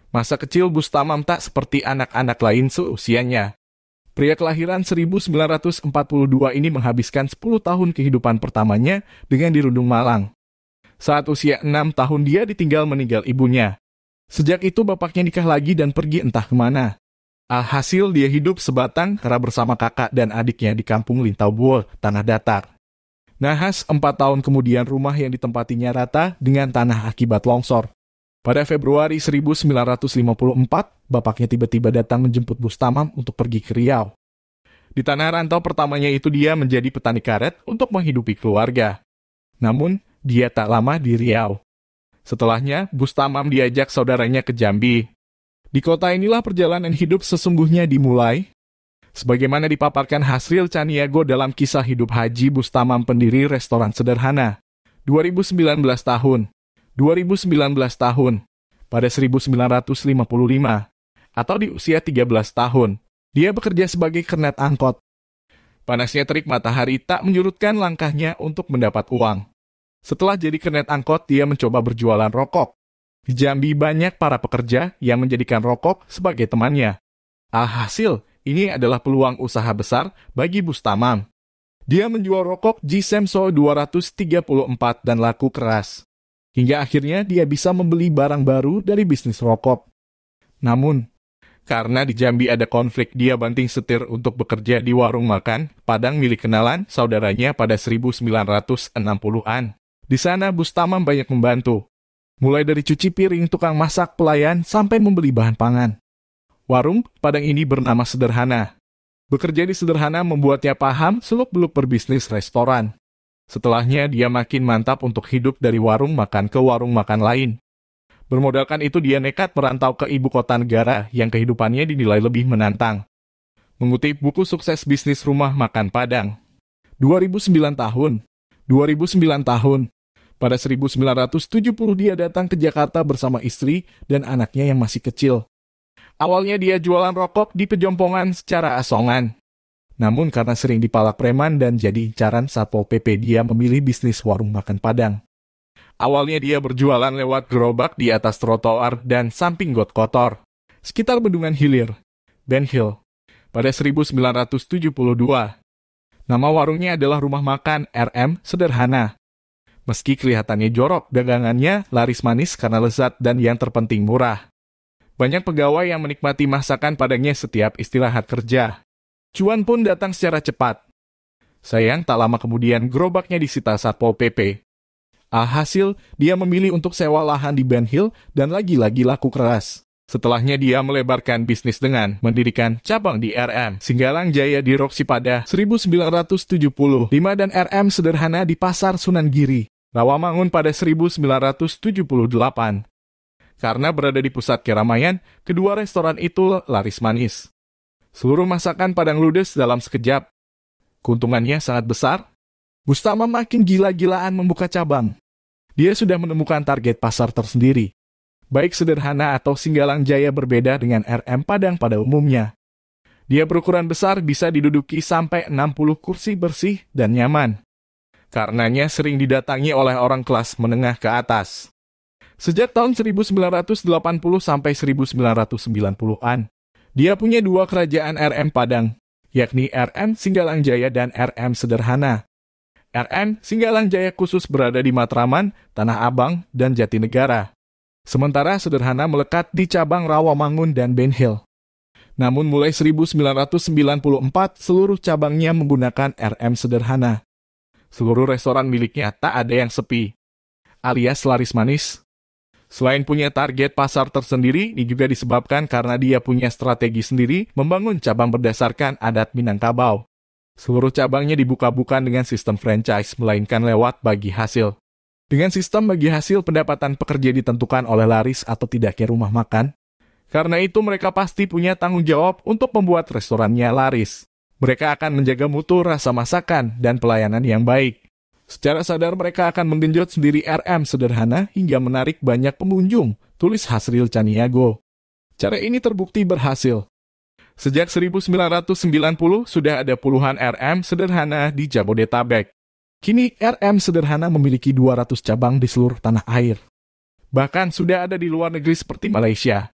Masa kecil Bustamam tak seperti anak-anak lain seusianya. Pria kelahiran 1942 ini menghabiskan 10 tahun kehidupan pertamanya dengan dirundung malang. Saat usia 6 tahun dia ditinggal meninggal ibunya. Sejak itu bapaknya nikah lagi dan pergi entah kemana. Alhasil dia hidup sebatang kara bersama kakak dan adiknya di kampung Lintaubuol, tanah datar. Nahas 4 tahun kemudian rumah yang ditempatinya rata dengan tanah akibat longsor. Pada Februari 1954, bapaknya tiba-tiba datang menjemput Bustamam untuk pergi ke Riau. Di tanah rantau pertamanya itu dia menjadi petani karet untuk menghidupi keluarga. Namun, dia tak lama di Riau. Setelahnya, Bustamam diajak saudaranya ke Jambi. Di kota inilah perjalanan hidup sesungguhnya dimulai. Sebagaimana dipaparkan Hasril Caniago dalam kisah hidup Haji Bustamam pendiri restoran sederhana. 2019 tahun. Pada 1955. Atau di usia 13 tahun. Dia bekerja sebagai kernet angkot. Panasnya terik matahari tak menyurutkan langkahnya untuk mendapat uang. Setelah jadi kernet angkot, dia mencoba berjualan rokok. Di Jambi banyak para pekerja yang menjadikan rokok sebagai temannya. Alhasil, ini adalah peluang usaha besar bagi Bustamam. Dia menjual rokok G-Semso 234 dan laku keras. Hingga akhirnya dia bisa membeli barang baru dari bisnis rokok. Namun, karena di Jambi ada konflik, dia banting setir untuk bekerja di warung makan Padang milik kenalan saudaranya pada 1960-an. Di sana Bustamam banyak membantu. Mulai dari cuci piring, tukang masak, pelayan, sampai membeli bahan pangan. Warung Padang ini bernama Sederhana. Bekerja di Sederhana membuatnya paham seluk-beluk berbisnis restoran. Setelahnya dia makin mantap untuk hidup dari warung makan ke warung makan lain. Bermodalkan itu dia nekat merantau ke ibu kota negara yang kehidupannya dinilai lebih menantang. Mengutip buku sukses bisnis rumah makan Padang. 2009 tahun. Pada 1970 dia datang ke Jakarta bersama istri dan anaknya yang masih kecil. Awalnya dia jualan rokok di Pejompongan secara asongan. Namun karena sering dipalak preman dan jadi incaran Satpol PP, dia memilih bisnis warung makan Padang. Awalnya dia berjualan lewat gerobak di atas trotoar dan samping got kotor, sekitar Bendungan Hilir, Ben Hill, pada 1972. Nama warungnya adalah Rumah Makan RM Sederhana. Meski kelihatannya jorok, dagangannya laris manis karena lezat dan yang terpenting murah. Banyak pegawai yang menikmati masakan Padangnya setiap istirahat kerja. Cuan pun datang secara cepat. Sayang, tak lama kemudian gerobaknya disita Satpol PP. Alhasil, dia memilih untuk sewa lahan di Ben Hill dan lagi-lagi laku keras. Setelahnya dia melebarkan bisnis dengan mendirikan cabang di RM Singgalang Jaya di Roksi pada 1975 dan RM Sederhana di Pasar Sunan Giri, Rawamangun pada 1978. Karena berada di pusat keramaian, kedua restoran itu laris manis. Seluruh masakan Padang ludes dalam sekejap. Keuntungannya sangat besar. Bustamam makin gila-gilaan membuka cabang. Dia sudah menemukan target pasar tersendiri. Baik Sederhana atau Singgalang Jaya berbeda dengan RM Padang pada umumnya. Dia berukuran besar, bisa diduduki sampai 60 kursi bersih dan nyaman. Karenanya sering didatangi oleh orang kelas menengah ke atas. Sejak tahun 1980 sampai 1990-an, dia punya dua kerajaan RM Padang, yakni RM Singgalang Jaya dan RM Sederhana. RM Singgalang Jaya khusus berada di Matraman, Tanah Abang, dan Jatinegara. Sementara Sederhana melekat di cabang Rawamangun dan Ben Hill. Namun mulai 1994, seluruh cabangnya menggunakan RM Sederhana. Seluruh restoran miliknya tak ada yang sepi, alias laris manis. Selain punya target pasar tersendiri, ini juga disebabkan karena dia punya strategi sendiri membangun cabang berdasarkan adat Minangkabau. Seluruh cabangnya dibuka bukan dengan sistem franchise, melainkan lewat bagi hasil. Dengan sistem bagi hasil, pendapatan pekerja ditentukan oleh laris atau tidaknya rumah makan. Karena itu mereka pasti punya tanggung jawab untuk membuat restorannya laris. Mereka akan menjaga mutu rasa masakan dan pelayanan yang baik. Secara sadar mereka akan menggenjot sendiri RM Sederhana hingga menarik banyak pengunjung, tulis Hasril Caniago. Cara ini terbukti berhasil. Sejak 1990 sudah ada puluhan RM Sederhana di Jabodetabek. Kini RM Sederhana memiliki 200 cabang di seluruh tanah air. Bahkan sudah ada di luar negeri seperti Malaysia.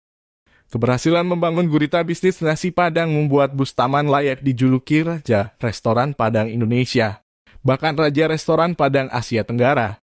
Keberhasilan membangun gurita bisnis nasi Padang membuat Bustaman layak dijuluki Raja Restoran Padang Indonesia, bahkan Raja Restoran Padang Asia Tenggara.